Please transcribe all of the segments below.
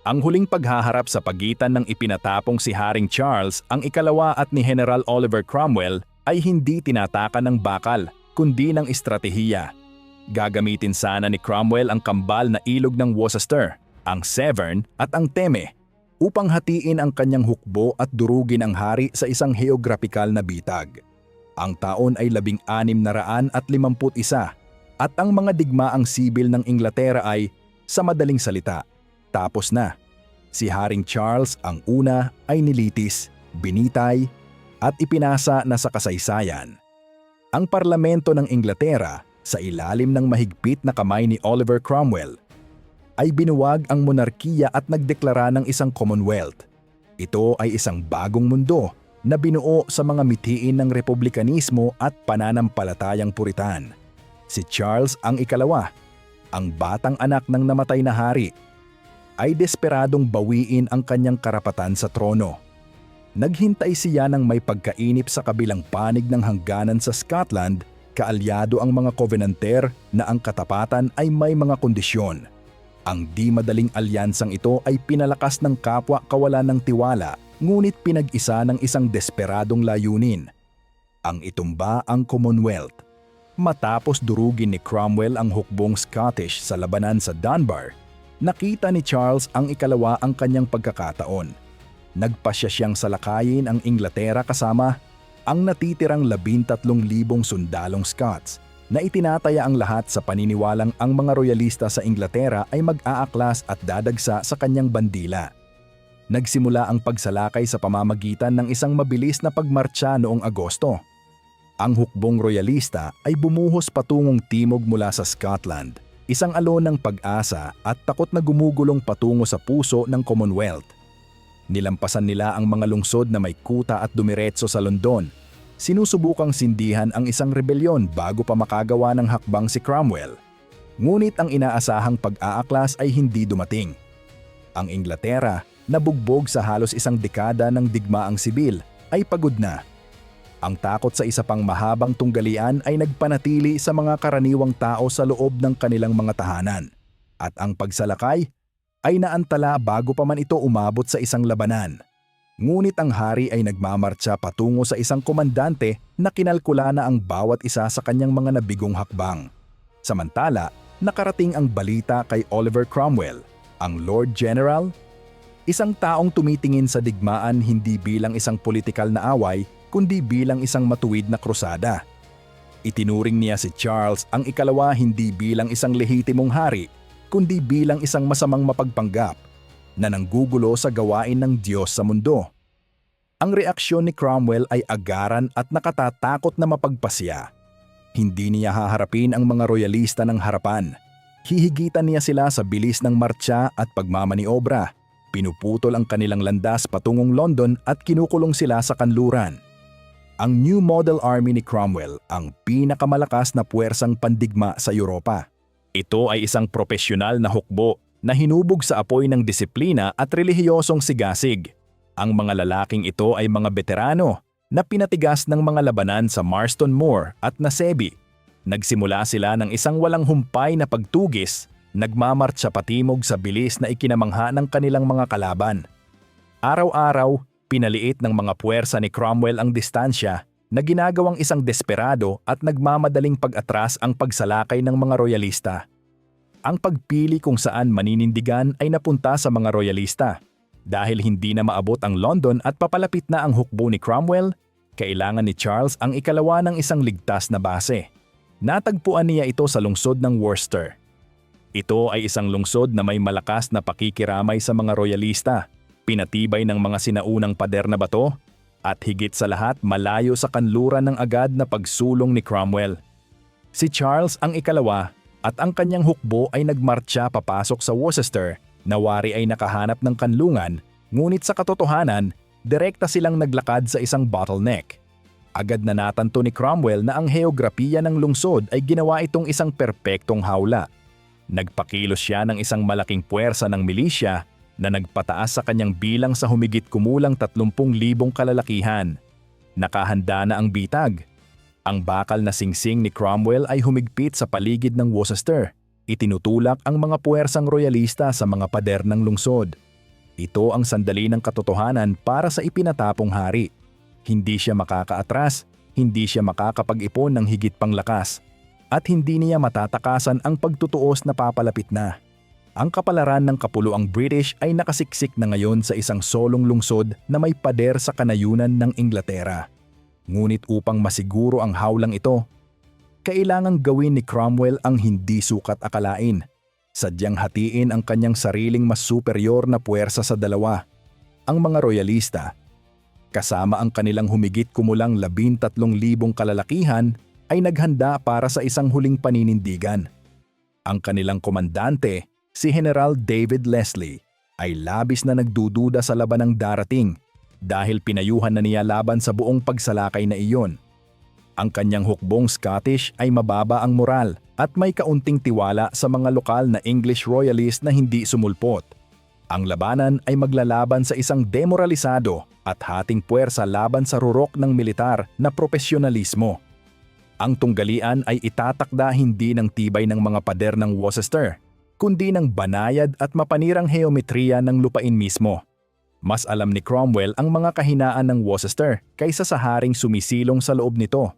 Ang huling paghaharap sa pagitan ng ipinatapong si Haring Charles ang ikalawa at ni General Oliver Cromwell ay hindi tinatakan ng bakal, kundi ng estratehiya. Gagamitin sana ni Cromwell ang kambal na ilog ng Worcester, ang Severn at ang Teme, upang hatiin ang kanyang hukbo at durugin ang hari sa isang heograpikal na bitag. Ang taon ay 1651 at ang mga digmaang sibil ng Inglaterra ay, sa madaling salita, tapos na. Si Haring Charles ang una ay nilitis, binitay at ipinasa na sa kasaysayan. Ang parlamento ng Inglaterra, sa ilalim ng mahigpit na kamay ni Oliver Cromwell, ay binuwag ang monarkiya at nagdeklara ng isang Commonwealth. Ito ay isang bagong mundo na binuo sa mga mithiin ng republikanismo at pananampalatayang puritan. Si Charles ang ikalawa, ang batang anak ng namatay na hari, ay desperadong bawiin ang kanyang karapatan sa trono. Naghintay siya ng may pagkainip sa kabilang panig ng hangganan sa Scotland, kaalyado ang mga Covenanter na ang katapatan ay may mga kondisyon. Ang di madaling alyansang ito ay pinalakas ng kapwa kawalan ng tiwala, ngunit pinag-isa ng isang desperadong layunin: ang itumba ang Commonwealth. Matapos durugin ni Cromwell ang hukbong Scottish sa labanan sa Dunbar, nakita ni Charles ang ikalawa ang kanyang pagkakataon. Nagpasya siyang salakayin ang Inglaterra kasama ang natitirang 13,000 sundalong Scots na itinataya ang lahat sa paniniwalang ang mga royalista sa Inglaterra ay mag-aaklas at dadagsa sa kanyang bandila. Nagsimula ang pagsalakay sa pamamagitan ng isang mabilis na pagmartsa noong Agosto. Ang hukbong royalista ay bumuhos patungong timog mula sa Scotland, isang alon ng pag-asa at takot na gumugulong patungo sa puso ng Commonwealth. Nilampasan nila ang mga lungsod na may kuta at dumiretso sa London. Sinusubukang sindihan ang isang rebelyon bago pa makagawa ng hakbang si Cromwell. Ngunit ang inaasahang pag-aaklas ay hindi dumating. Ang Inglaterra, na bugbog sa halos isang dekada ng digmaang sibil, ay pagod na. Ang takot sa isa pang mahabang tunggalian ay nagpanatili sa mga karaniwang tao sa loob ng kanilang mga tahanan. At ang pagsalakay ay naantala bago pa man ito umabot sa isang labanan. Ngunit ang hari ay nagmamartsa patungo sa isang komandante na kinalkula na ang bawat isa sa kanyang mga nabigong hakbang. Samantala, nakarating ang balita kay Oliver Cromwell, ang Lord General, isang taong tumitingin sa digmaan hindi bilang isang politikal na away, kundi bilang isang matuwid na krusada. Itinuring niya si Charles ang ikalawa hindi bilang isang lehitimong hari, kundi bilang isang masamang mapagpanggap na nanggugulo sa gawain ng Diyos sa mundo. Ang reaksyon ni Cromwell ay agaran at nakatatakot na mapagpasya. Hindi niya haharapin ang mga royalista ng harapan. Hihigitan niya sila sa bilis ng martsa at pagmamaniobra. Pinuputol ang kanilang landas patungong London at kinukulong sila sa kanluran. Ang New Model Army ni Cromwell ang pinakamalakas na puwersang pandigma sa Europa. Ito ay isang propesyonal na hukbo na hinubog sa apoy ng disiplina at relihiyosong sigasig. Ang mga lalaking ito ay mga veterano na pinatigas ng mga labanan sa Marston Moor at Naseby. Nagsimula sila ng isang walang humpay na pagtugis, nagmamartsa patimog sa bilis na ikinamangha ng kanilang mga kalaban. Araw-araw, pinaliit ng mga puwersa ni Cromwell ang distansya na ginagawang isang desperado at nagmamadaling pag-atras ang pagsalakay ng mga royalista. Ang pagpili kung saan maninindigan ay napunta sa mga royalista. Dahil hindi na maabot ang London at papalapit na ang hukbo ni Cromwell, kailangan ni Charles ang ikalawa ng isang ligtas na base. Natagpuan niya ito sa lungsod ng Worcester. Ito ay isang lungsod na may malakas na pakikiramay sa mga royalista, pinatibay ng mga sinaunang pader na bato, at higit sa lahat malayo sa kanluran ng agad na pagsulong ni Cromwell. Si Charles ang ikalawa at ang kanyang hukbo ay nagmartsa papasok sa Worcester na wari ay nakahanap ng kanlungan, ngunit sa katotohanan, direkta silang naglakad sa isang bottleneck. Agad na natanto ni Cromwell na ang heograpiya ng lungsod ay ginawa itong isang perpektong hawla. Nagpakilos siya ng isang malaking puwersa ng milisya na nagpataas sa kanyang bilang sa humigit kumulang 30,000 kalalakihan. Nakahanda na ang bitag. Ang bakal na singsing ni Cromwell ay humigpit sa paligid ng Worcester. Itinutulak ang mga puwersang royalista sa mga pader ng lungsod. Ito ang sandali ng katotohanan para sa ipinatapong hari. Hindi siya makakaatras, hindi siya makakapag-ipon ng higit pang lakas, at hindi niya matatakasan ang pagtutuos na papalapit na. Ang kapalaran ng kapuluang British ay nakasiksik na ngayon sa isang solong lungsod na may pader sa kanayunan ng Inglaterra. Ngunit upang masiguro ang hawlang ito, kailangang gawin ni Cromwell ang hindi sukat akalain. Sadyang hatiin ang kanyang sariling mas superior na puwersa sa dalawa, ang mga royalista. Kasama ang kanilang humigit kumulang 13,000 kalalakihan ay naghanda para sa isang huling paninindigan. Ang kanilang komandante, si General David Leslie, ay labis na nagdududa sa labanang darating dahil pinayuhan na niya laban sa buong pagsalakay na iyon. Ang kanyang hukbong Scottish ay mababa ang moral at may kaunting tiwala sa mga lokal na English royalist na hindi sumulpot. Ang labanan ay maglalaban sa isang demoralisado at hating puwersa laban sa rurok ng militar na profesionalismo. Ang tunggalian ay itatakda hindi ng tibay ng mga pader ng Worcester, kundi ng banayad at mapanirang heometriya ng lupain mismo. Mas alam ni Cromwell ang mga kahinaan ng Worcester kaysa sa haring sumisilong sa loob nito.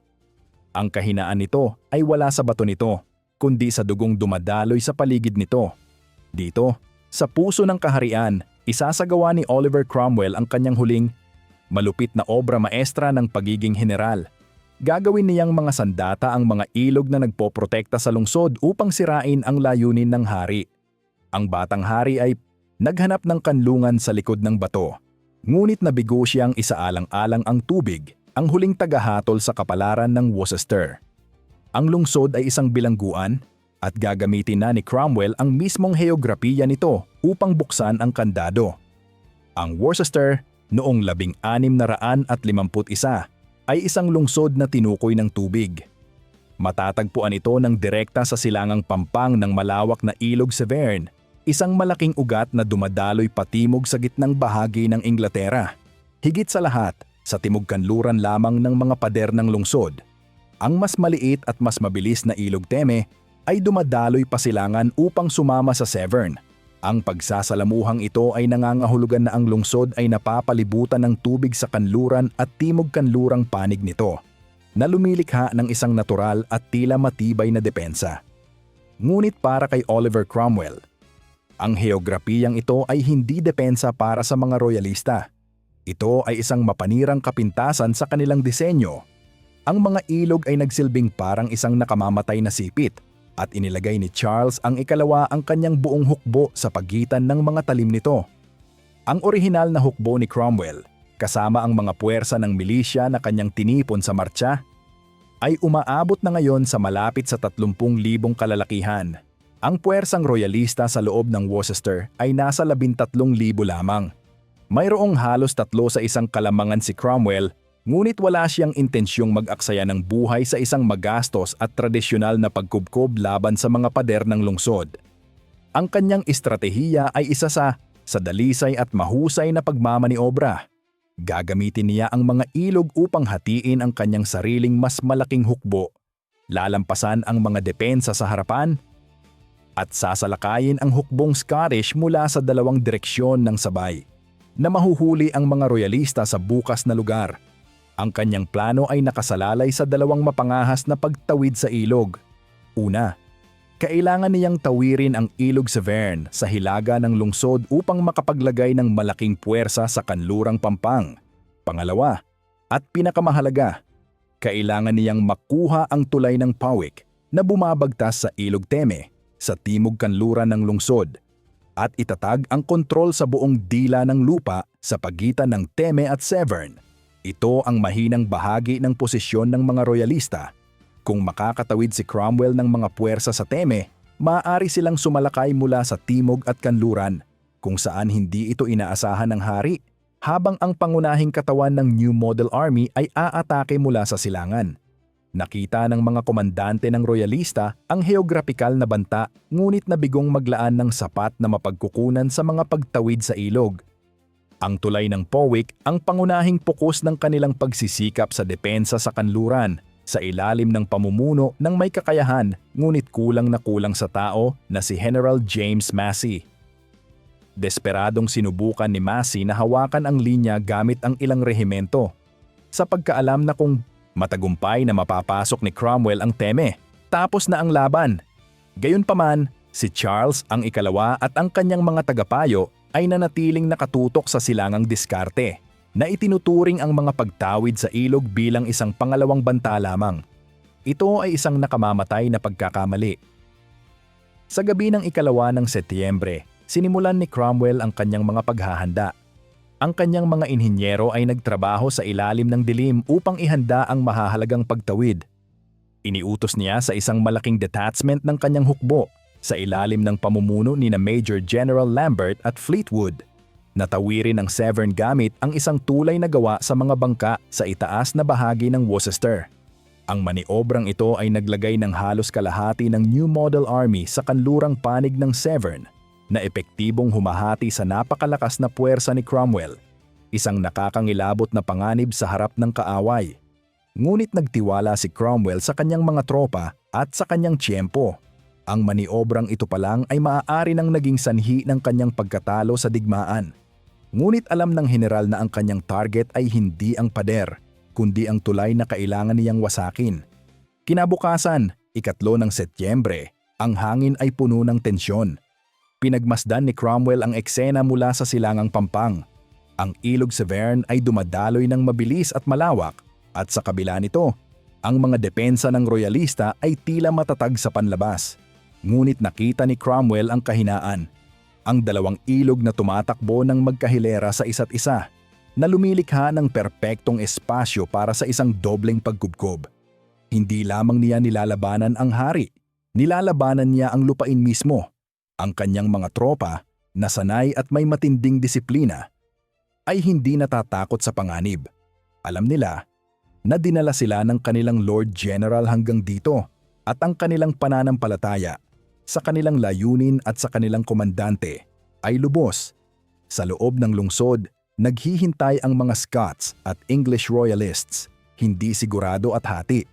Ang kahinaan nito ay wala sa bato nito, kundi sa dugong dumadaloy sa paligid nito. Dito, sa puso ng kaharian, isasagawa ni Oliver Cromwell ang kanyang huling, malupit na obra maestra ng pagiging general. Gagawin niyang mga sandata ang mga ilog na nagpoprotekta sa lungsod upang sirain ang layunin ng hari. Ang batang hari ay naghanap ng kanlungan sa likod ng bato. Ngunit nabigo siyang isaalang-alang ang tubig, ang huling tagahatol sa kapalaran ng Worcester. Ang lungsod ay isang bilangguan at gagamitin na ni Cromwell ang mismong heograpiya nito upang buksan ang kandado. Ang Worcester, noong 1651, ay isang lungsod na tinukoy ng tubig. Matatagpuan ito ng direkta sa silangang pampang ng malawak na ilog Severn, isang malaking ugat na dumadaloy patimog sa gitnang bahagi ng Inglaterra. Higit sa lahat, sa timog-kanluran lamang ng mga pader ng lungsod. Ang mas maliit at mas mabilis na ilog Teme ay dumadaloy pa silangan upang sumama sa Severn. Ang pagsasalamuhang ito ay nangangahulugan na ang lungsod ay napapalibutan ng tubig sa kanluran at timog-kanlurang panig nito, na lumilikha ng isang natural at tila matibay na depensa. Ngunit para kay Oliver Cromwell, ang heograpiyang ito ay hindi depensa para sa mga royalista. Ito ay isang mapanirang kapintasan sa kanilang disenyo. Ang mga ilog ay nagsilbing parang isang nakamamatay na sipit at inilagay ni Charles ang ikalawa ang kanyang buong hukbo sa pagitan ng mga talim nito. Ang orihinal na hukbo ni Cromwell, kasama ang mga puwersa ng milisya na kanyang tinipon sa martsa, ay umaabot na ngayon sa malapit sa 30,000 kalalakihan. Ang puwersang royalista sa loob ng Worcester ay nasa 13,000 lamang. Mayroong halos 3 sa isang kalamangan si Cromwell, ngunit wala siyang intensyong mag-aksaya ng buhay sa isang magastos at tradisyonal na pagkubkob laban sa mga pader ng lungsod. Ang kanyang estratehiya ay isa sa dalisay at mahusay na pagmamaniobra. Gagamitin niya ang mga ilog upang hatiin ang kanyang sariling mas malaking hukbo, lalampasan ang mga depensa sa harapan, at sasalakayin ang hukbong Scottish mula sa 2 direksyon ng sabay, na mahuhuli ang mga royalista sa bukas na lugar. Ang kanyang plano ay nakasalalay sa 2 mapangahas na pagtawid sa ilog. Una, kailangan niyang tawirin ang ilog Severn sa hilaga ng lungsod upang makapaglagay ng malaking puwersa sa kanlurang pampang. Pangalawa, at pinakamahalaga, kailangan niyang makuha ang tulay ng Powys na bumabagtas sa ilog Teme sa timog kanluran ng lungsod at itatag ang kontrol sa buong dila ng lupa sa pagitan ng Teme at Severn. Ito ang mahinang bahagi ng posisyon ng mga royalista. Kung makakatawid si Cromwell ng mga puwersa sa Teme, maaari silang sumalakay mula sa timog at kanluran, kung saan hindi ito inaasahan ng hari, habang ang pangunahing katawan ng New Model Army ay aatake mula sa silangan. Nakita ng mga komandante ng royalista ang heograpikal na banta, ngunit nabigong maglaan ng sapat na mapagkukunan sa mga pagtawid sa ilog. Ang tulay ng Powys ang pangunahing pokus ng kanilang pagsisikap sa depensa sa kanluran, sa ilalim ng pamumuno ng may kakayahan ngunit kulang na kulang sa tao na si General James Massey. Desperadong sinubukan ni Massey na hawakan ang linya gamit ang ilang rehimento, sa pagkaalam na kung matagumpay na mapapasok ni Cromwell ang Teme, tapos na ang laban. Gayunpaman, si Charles ang ikalawa at ang kanyang mga tagapayo ay nanatiling nakatutok sa silangang diskarte, na itinuturing ang mga pagtawid sa ilog bilang isang pangalawang banta lamang. Ito ay isang nakamamatay na pagkakamali. Sa gabi ng ikalawa ng Setyembre, sinimulan ni Cromwell ang kanyang mga paghahanda. Ang kanyang mga inhinyero ay nagtrabaho sa ilalim ng dilim upang ihanda ang mahahalagang pagtawid. Iniutos niya sa isang malaking detachment ng kanyang hukbo sa ilalim ng pamumuno ni na Major General Lambert at Fleetwood. Natawirin ng Severn gamit ang isang tulay na gawa sa mga bangka sa itaas na bahagi ng Worcester. Ang maniobrang ito ay naglagay ng halos kalahati ng New Model Army sa kanlurang panig ng Severn, na epektibong humahati sa napakalakas na puwersa ni Cromwell, isang nakakangilabot na panganib sa harap ng kaaway. Ngunit nagtiwala si Cromwell sa kanyang mga tropa at sa kanyang tiyempo. Ang maniobrang ito pa lang ay maaari nang naging sanhi ng kanyang pagkatalo sa digmaan. Ngunit alam ng general na ang kanyang target ay hindi ang pader, kundi ang tulay na kailangan niyang wasakin. Kinabukasan, 3 ng Setyembre, ang hangin ay puno ng tensyon. Pinagmasdan ni Cromwell ang eksena mula sa silangang Pampang. Ang ilog Severn ay dumadaloy ng mabilis at malawak, at sa kabila nito, ang mga depensa ng royalista ay tila matatag sa panlabas. Ngunit nakita ni Cromwell ang kahinaan. Ang dalawang ilog na tumatakbo ng magkahilera sa isa't isa, na lumilikha ng perpektong espasyo para sa isang dobleng pagkubkob. Hindi lamang niya nilalabanan ang hari, nilalabanan niya ang lupain mismo. Ang kanyang mga tropa, na sanay at may matinding disiplina, ay hindi natatakot sa panganib. Alam nila na dinala sila ng kanilang Lord General hanggang dito, at ang kanilang pananampalataya sa kanilang layunin at sa kanilang komandante ay lubos. Sa loob ng lungsod, naghihintay ang mga Scots at English Royalists, hindi sigurado at hati.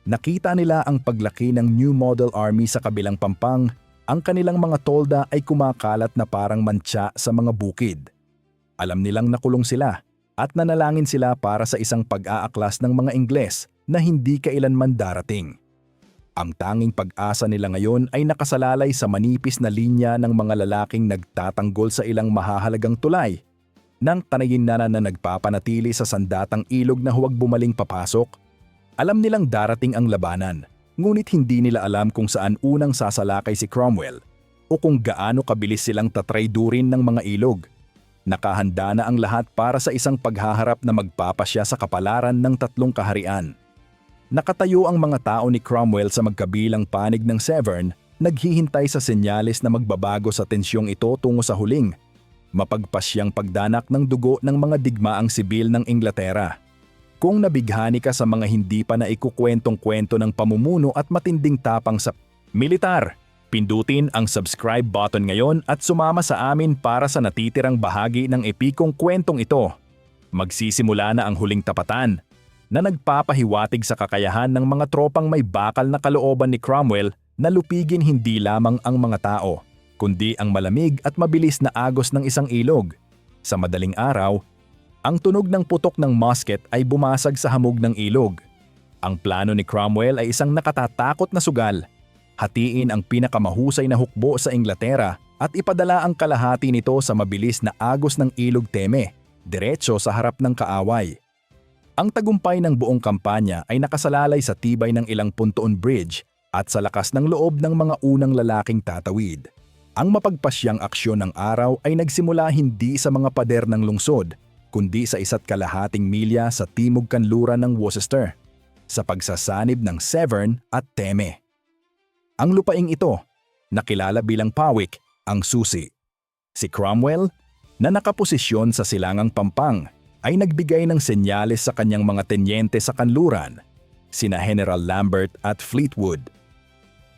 Nakita nila ang paglaki ng New Model Army sa kabilang Pampang. Ang kanilang mga tolda ay kumakalat na parang mantsa sa mga bukid. Alam nilang nakulong sila at nanalangin sila para sa isang pag-aaklas ng mga Ingles na hindi kailanman darating. Ang tanging pag-asa nila ngayon ay nakasalalay sa manipis na linya ng mga lalaking nagtatanggol sa ilang mahahalagang tulay, ng tanayin na nagpapanatili sa sandatang ilog na huwag bumaling papasok. Alam nilang darating ang labanan, ngunit hindi nila alam kung saan unang sasalakay si Cromwell o kung gaano kabilis silang tatraydurin ng mga ilog. Nakahanda na ang lahat para sa isang paghaharap na magpapasya sa kapalaran ng 3 kaharian. Nakatayo ang mga tao ni Cromwell sa magkabilang panig ng Severn, naghihintay sa senyales na magbabago sa tensyong ito tungo sa huling, mapagpasyang pagdanak ng dugo ng mga digmaang sibil ng Inglaterra. Kung nabighani ka sa mga hindi pa na ikukwentong-kwento ng pamumuno at matinding tapang sa militar, pindutin ang subscribe button ngayon at sumama sa amin para sa natitirang bahagi ng epikong kwentong ito. Magsisimula na ang huling tapatan, na nagpapahiwatig sa kakayahan ng mga tropang may bakal na kalooban ni Cromwell na lupigin hindi lamang ang mga tao, kundi ang malamig at mabilis na agos ng isang ilog. Sa madaling araw, ang tunog ng putok ng musket ay bumasag sa hamog ng ilog. Ang plano ni Cromwell ay isang nakatatakot na sugal. Hatiin ang pinakamahusay na hukbo sa Inglaterra at ipadala ang kalahati nito sa mabilis na agos ng ilog Teme, diretso sa harap ng kaaway. Ang tagumpay ng buong kampanya ay nakasalalay sa tibay ng ilang pontoon bridge at sa lakas ng loob ng mga unang lalaking tatawid. Ang mapagpasyang aksyon ng araw ay nagsimula hindi sa mga pader ng lungsod, kundi sa 1.5 milya sa timog kanluran ng Worcester, sa pagsasanib ng Severn at Teme. Ang lupaing ito, nakilala bilang Powik, ang susi. Si Cromwell, na nakaposisyon sa silangang Pampang, ay nagbigay ng senyales sa kanyang mga tenyente sa kanluran, sina General Lambert at Fleetwood.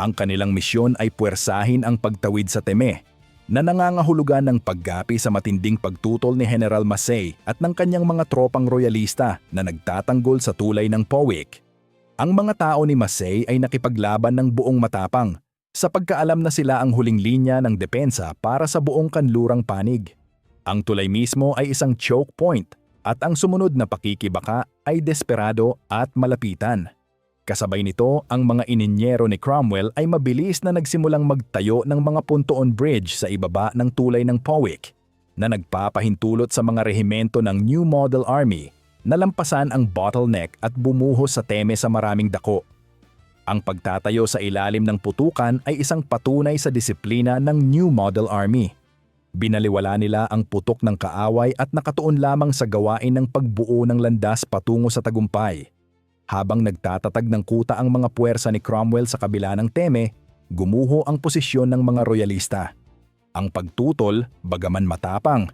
Ang kanilang misyon ay puwersahin ang pagtawid sa Teme, na nangangahulugan ng paggapi sa matinding pagtutol ni General Massey at ng kanyang mga tropang royalista na nagtatanggol sa tulay ng Powik. Ang mga tao ni Massey ay nakipaglaban ng buong matapang, sa pagkaalam na sila ang huling linya ng depensa para sa buong kanlurang panig. Ang tulay mismo ay isang choke point at ang sumunod na pakikibaka ay desperado at malapitan. Kasabay nito, ang mga ininyero ni Cromwell ay mabilis na nagsimulang magtayo ng mga pontoon bridge sa ibaba ng tulay ng Powick na nagpapahintulot sa mga rehimento ng New Model Army na lampasan ang bottleneck at bumuhos sa Teme sa maraming dako. Ang pagtatayo sa ilalim ng putukan ay isang patunay sa disiplina ng New Model Army. Binaliwala nila ang putok ng kaaway at nakatuon lamang sa gawain ng pagbuo ng landas patungo sa tagumpay. Habang nagtatatag ng kuta ang mga puwersa ni Cromwell sa kabila ng Teme, gumuho ang posisyon ng mga royalista. Ang pagtutol, bagaman matapang,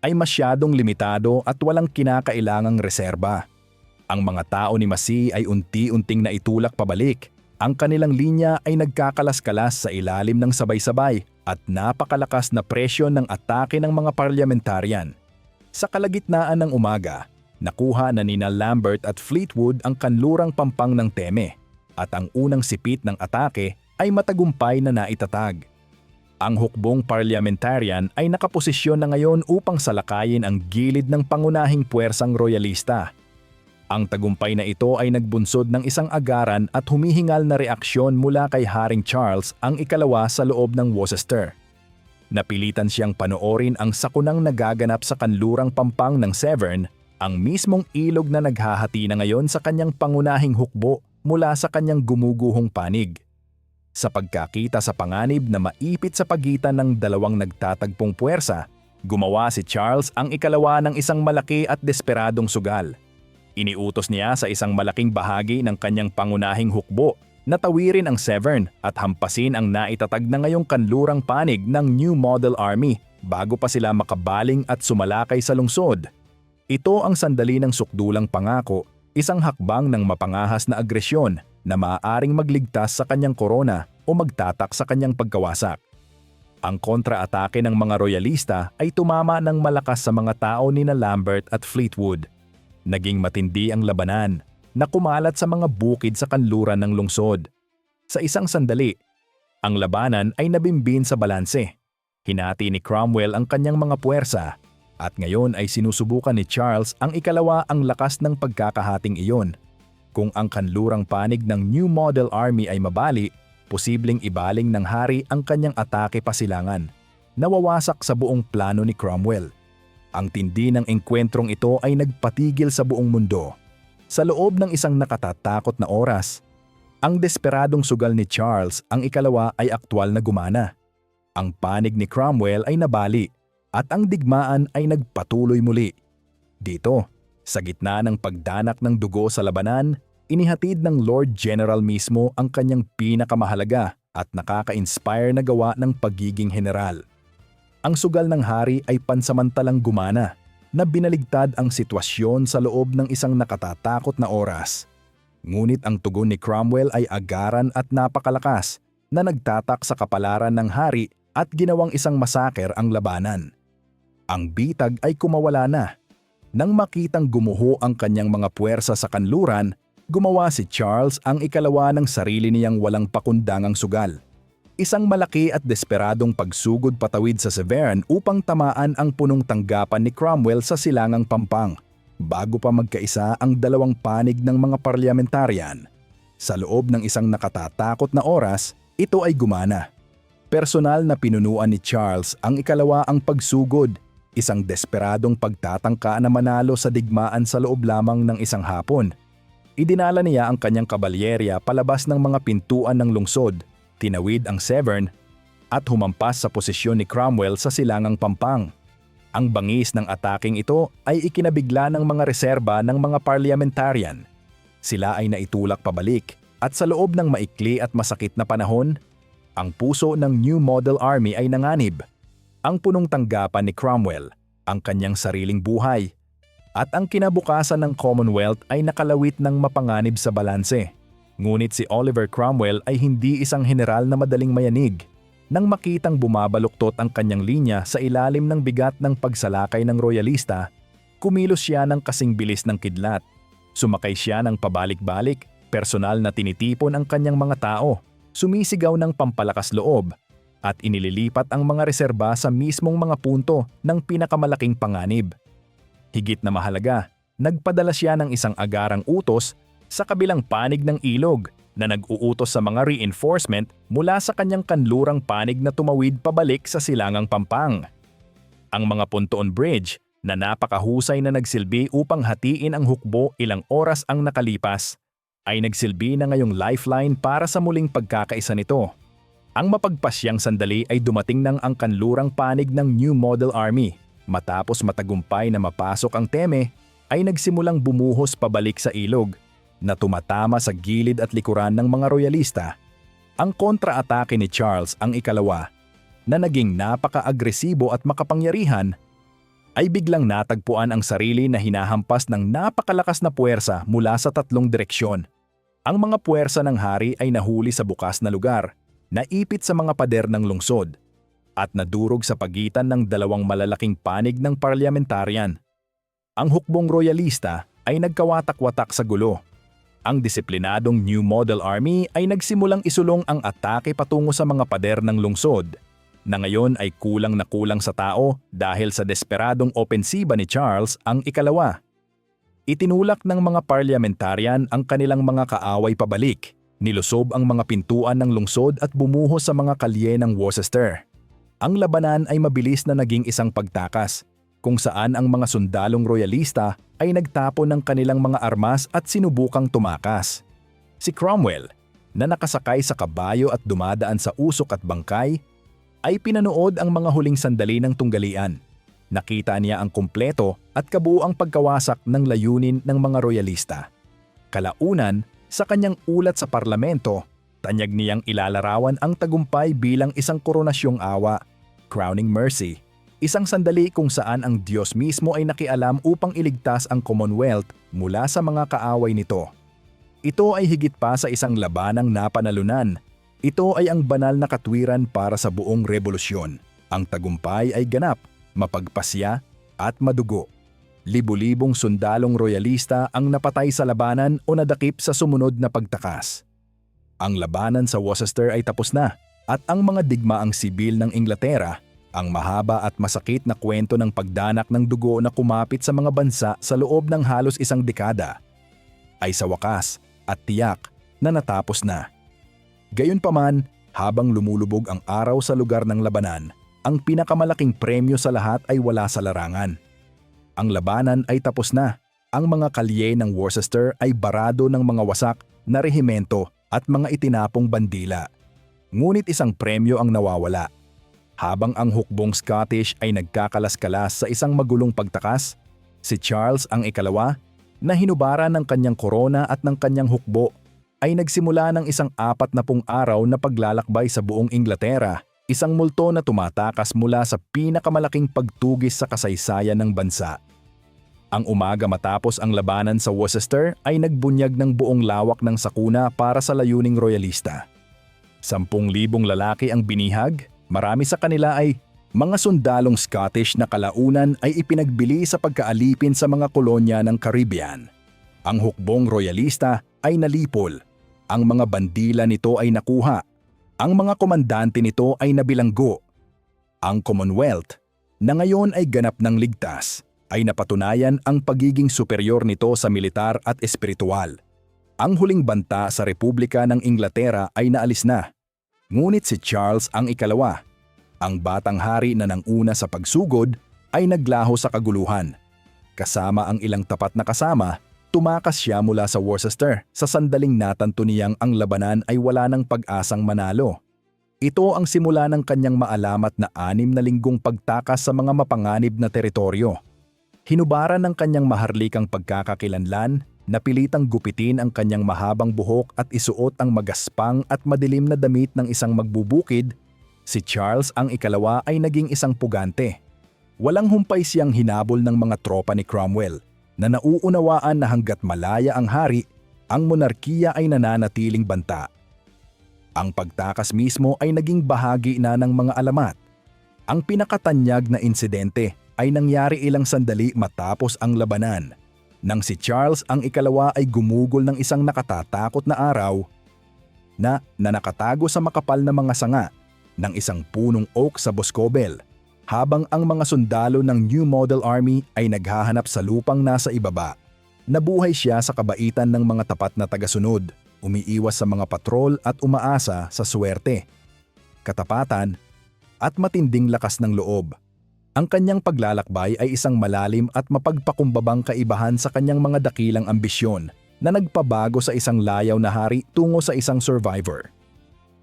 ay masyadong limitado at walang kinakailangang reserba. Ang mga tao ni Massey ay unti-unting naitulak pabalik. Ang kanilang linya ay nagkakalas-kalas sa ilalim ng sabay-sabay at napakalakas na presyon ng atake ng mga parliamentarian. Sa kalagitnaan ng umaga, nakuha na nina Lambert at Fleetwood ang kanlurang pampang ng Teme at ang unang sipit ng atake ay matagumpay na naitatag. Ang hukbong parliamentarian ay nakaposisyon na ngayon upang salakayin ang gilid ng pangunahing puwersang royalista. Ang tagumpay na ito ay nagbunsod ng isang agaran at humihingal na reaksyon mula kay Haring Charles ang ikalawa sa loob ng Worcester. Napilitan siyang panoorin ang sakunang nagaganap sa kanlurang pampang ng Severn, ang mismong ilog na naghahati na ngayon sa kanyang pangunahing hukbo mula sa kanyang gumuguhong panig. Sa pagkakita sa panganib na maipit sa pagitan ng dalawang nagtatagpong puwersa, gumawa si Charles ang ikalawa ng isang malaki at desperadong sugal. Iniutos niya sa isang malaking bahagi ng kanyang pangunahing hukbo na tawirin ang Severn at hampasin ang naitatag na ngayong kanlurang panig ng New Model Army bago pa sila makabaling at sumalakay sa lungsod. Ito ang sandali ng sukdulang pangako, isang hakbang ng mapangahas na agresyon na maaaring magligtas sa kanyang korona o magtatak sa kanyang pagkawasak. Ang kontra-atake ng mga royalista ay tumama ng malakas sa mga tao nina Lambert at Fleetwood. Naging matindi ang labanan na kumalat sa mga bukid sa kanluran ng lungsod. Sa isang sandali, ang labanan ay nabimbin sa balanse. Hinati ni Cromwell ang kanyang mga puwersa at ngayon ay sinusubukan ni Charles ang ikalawa ang lakas ng pagkakahating iyon. Kung ang kanlurang panig ng New Model Army ay mabali, posibleng ibaling ng hari ang kanyang atake pasilangan. Nawawasak sa buong plano ni Cromwell. Ang tindi ng engkwentrong ito ay nagpatigil sa buong mundo. Sa loob ng isang nakatatakot na oras, ang desperadong sugal ni Charles ang ikalawa ay aktwal na gumana. Ang panig ni Cromwell ay nabali at ang digmaan ay nagpatuloy muli. Dito, sa gitna ng pagdanak ng dugo sa labanan, inihatid ng Lord General mismo ang kanyang pinakamahalaga at nakaka-inspire na gawa ng pagiging general. Ang sugal ng hari ay pansamantalang gumana na binaligtad ang sitwasyon sa loob ng isang nakatatakot na oras. Ngunit ang tugon ni Cromwell ay agaran at napakalakas na nagtatak sa kapalaran ng hari at ginawang isang masaker ang labanan. Ang bitag ay kumawala na. Nang makitang gumuho ang kanyang mga puwersa sa kanluran, gumawa si Charles ang ikalawa ng sarili niyang walang pakundangang sugal. Isang malaki at desperadong pagsugod patawid sa Severn upang tamaan ang punong tanggapan ni Cromwell sa silangang pampang, bago pa magkaisa ang dalawang panig ng mga parliamentarian. Sa loob ng isang nakatatakot na oras, ito ay gumana. Personal na pinunuan ni Charles ang ikalawa ang pagsugod, isang desperadong pagtatangka na manalo sa digmaan sa loob lamang ng isang hapon. Idinala niya ang kanyang kabalyerya palabas ng mga pintuan ng lungsod, tinawid ang Severn at humampas sa posisyon ni Cromwell sa silangang pampang. Ang bangis ng ataking ito ay ikinabigla ng mga reserba ng mga parliamentarian. Sila ay naitulak pabalik at sa loob ng maikli at masakit na panahon, ang puso ng New Model Army ay nanganib. Ang punong tanggapan ni Cromwell, ang kanyang sariling buhay, at ang kinabukasan ng Commonwealth ay nakalawit ng mapanganib sa balanse. Ngunit si Oliver Cromwell ay hindi isang general na madaling mayanig. Nang makitang bumabaluktot ang kanyang linya sa ilalim ng bigat ng pagsalakay ng royalista, kumilos siya ng kasing bilis ng kidlat. Sumakay siya ng pabalik-balik, personal na tinitipon ang kanyang mga tao. sumisigaw ng pampalakas loob at inililipat ang mga reserba sa mismong mga punto ng pinakamalaking panganib. Higit na mahalaga, nagpadala siya ng isang agarang utos sa kabilang panig ng ilog na nag-uutos sa mga reinforcement mula sa kanyang kanlurang panig na tumawid pabalik sa silangang Pampang. Ang mga pontoon bridge na napakahusay na nagsilbi upang hatiin ang hukbo ilang oras ang nakalipas, ay nagsilbi na ngayong lifeline para sa muling pagkakaisa nito. Ang mapagpasyang sandali ay dumating ng ang kanlurang panig ng New Model Army. Matapos matagumpay na mapasok ang Teme, ay nagsimulang bumuhos pabalik sa ilog na tumatama sa gilid at likuran ng mga royalista. Ang kontra-atake ni Charles ang ikalawa, na naging napaka-agresibo at makapangyarihan, ay biglang natagpuan ang sarili na hinahampas ng napakalakas na puwersa mula sa tatlong direksyon. Ang mga puwersa ng hari ay nahuli sa bukas na lugar, naipit sa mga pader ng lungsod, at nadurog sa pagitan ng dalawang malalaking panig ng parliamentarian. Ang hukbong royalista ay nagkawatak-watak sa gulo. Ang disiplinadong New Model Army ay nagsimulang isulong ang atake patungo sa mga pader ng lungsod, na ngayon ay kulang na kulang sa tao dahil sa desperadong opensiba ni Charles ang ikalawa. Itinulak ng mga parliamentarian ang kanilang mga kaaway pabalik, nilusob ang mga pintuan ng lungsod at bumuhos sa mga kalye ng Worcester. Ang labanan ay mabilis na naging isang pagtakas, kung saan ang mga sundalong royalista ay nagtapon ng kanilang mga armas at sinubukang tumakas. Si Cromwell, na nakasakay sa kabayo at dumadaan sa usok at bangkay, ay pinanood ang mga huling sandali ng tunggalian. Nakita niya ang kumpleto at kabuuang pagkawasak ng layunin ng mga royalista. Kalaunan, sa kanyang ulat sa parlamento, tanyag niyang ilalarawan ang tagumpay bilang isang koronasyong awa, crowning mercy. Isang sandali kung saan ang Diyos mismo ay nakialam upang iligtas ang Commonwealth mula sa mga kaaway nito. Ito ay higit pa sa isang labanang napanalunan. Ito ay ang banal na katwiran para sa buong revolusyon. Ang tagumpay ay ganap, mapagpasya at madugo. Libu-libong sundalong royalista ang napatay sa labanan o nadakip sa sumunod na pagtakas. Ang labanan sa Worcester ay tapos na at ang mga digmaang sibil ng Inglaterra, ang mahaba at masakit na kwento ng pagdanak ng dugo na kumapit sa mga bansa sa loob ng halos isang dekada, ay sa wakas at tiyak na natapos na. Gayunpaman, habang lumulubog ang araw sa lugar ng labanan, ang pinakamalaking premyo sa lahat ay wala sa larangan. Ang labanan ay tapos na. Ang mga kalye ng Worcester ay barado ng mga wasak na rehimento at mga itinapong bandila. Ngunit isang premyo ang nawawala. Habang ang hukbong Scottish ay nagkakalas-kalas sa isang magulong pagtakas, si Charles ang ikalawa, na hinubara ng kanyang korona at ng kanyang hukbo, ay nagsimula ng isang 40 araw na paglalakbay sa buong Inglaterra, isang multo na tumatakas mula sa pinakamalaking pagtugis sa kasaysayan ng bansa. Ang umaga matapos ang labanan sa Worcester ay nagbunyag ng buong lawak ng sakuna para sa layuning royalista. 10,000 lalaki ang binihag. Marami sa kanila ay mga sundalong Scottish na kalaunan ay ipinagbili sa pagkaalipin sa mga kolonya ng Caribbean. Ang hukbong royalista ay nalipol. Ang mga bandila nito ay nakuha. Ang mga komandante nito ay nabilanggo. Ang Commonwealth, na ngayon ay ganap ng ligtas, ay napatunayan ang pagiging superior nito sa militar at espiritual. Ang huling banta sa Republika ng Inglaterra ay naalis na. Ngunit si Charles ang ikalawa, ang batang hari na nanguna sa pagsugod, ay naglaho sa kaguluhan. Kasama ang ilang tapat na kasama, tumakas siya mula sa Worcester sa sandaling natanto niyang ang labanan ay wala ng pag-asang manalo. Ito ang simula ng kanyang maalamat na 6 na linggong pagtakas sa mga mapanganib na teritoryo. Hinubara ng kanyang maharlikang pagkakakilanlan, napilitang gupitin ang kanyang mahabang buhok at isuot ang magaspang at madilim na damit ng isang magbubukid. Si Charles ang ikalawa ay naging isang pugante. Walang humpay siyang hinabol ng mga tropa ni Cromwell, na nauunawaan na hanggat malaya ang hari, ang monarkiya ay nananatiling banta. Ang pagtakas mismo ay naging bahagi na ng mga alamat. Ang pinakatanyag na insidente ay nangyari ilang sandali matapos ang labanan, nang si Charles ang ikalawa ay gumugol ng isang nakatatakot na araw. na nakatago sa makapal na mga sanga ng isang punong oak sa Boscobel, habang ang mga sundalo ng New Model Army ay naghahanap sa lupang nasa ibaba. Nabuhay siya sa kabaitan ng mga tapat na tagasunod, umiiwas sa mga patrol at umaasa sa swerte, katapatan, at matinding lakas ng loob. Ang kanyang paglalakbay ay isang malalim at mapagpakumbabang kaibahan sa kanyang mga dakilang ambisyon na nagpabago sa isang layaw na hari tungo sa isang survivor.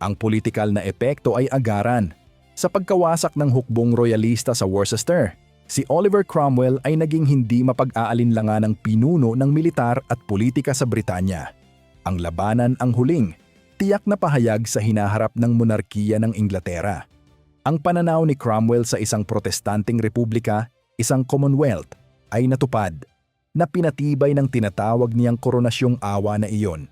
Ang politikal na epekto ay agaran. Sa pagkawasak ng hukbong royalista sa Worcester, si Oliver Cromwell ay naging hindi mapag-aalinlangan ng pinuno ng militar at politika sa Britanya. Ang labanan ang huling, tiyak na pahayag sa hinaharap ng monarkiya ng Inglaterra. Ang pananaw ni Cromwell sa isang protestanteng republika, isang commonwealth, ay natupad, na pinatibay ng tinatawag niyang koronasyong awa na iyon.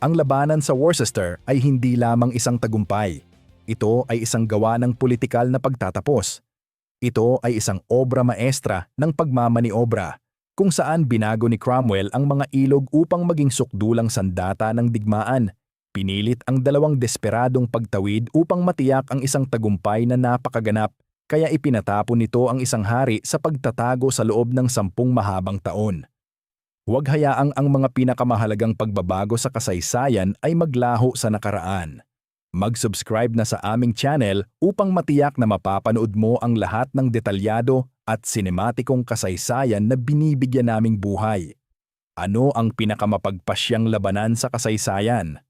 Ang labanan sa Worcester ay hindi lamang isang tagumpay. Ito ay isang gawa ng politikal na pagtatapos. Ito ay isang obra maestra ng pagmamaniobra, kung saan binago ni Cromwell ang mga ilog upang maging sukdulang sandata ng digmaan. Pinilit ang dalawang desperadong pagtawid upang matiyak ang isang tagumpay na napakaganap, kaya ipinatapon nito ang isang hari sa pagtatago sa loob ng 10 mahabang taon. Huwag hayaang ang mga pinakamahalagang pagbabago sa kasaysayan ay maglaho sa nakaraan. Mag-subscribe na sa aming channel upang matiyak na mapapanood mo ang lahat ng detalyado at sinematikong kasaysayan na binibigyan naming buhay. Ano ang pinakamapagpasyang labanan sa kasaysayan?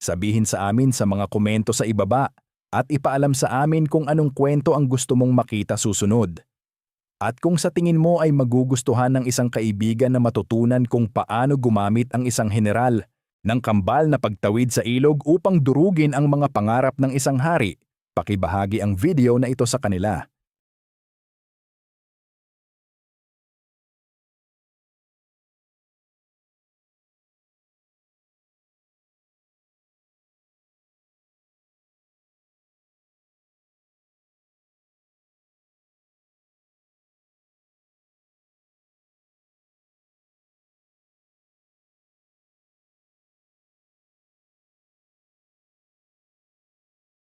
Sabihin sa amin sa mga komento sa ibaba at ipaalam sa amin kung anong kwento ang gusto mong makita susunod. At kung sa tingin mo ay magugustuhan ng isang kaibigan na matutunan kung paano gumamit ang isang general ng kambal na pagtawid sa ilog upang durugin ang mga pangarap ng isang hari, pakibahagi ang video na ito sa kanila.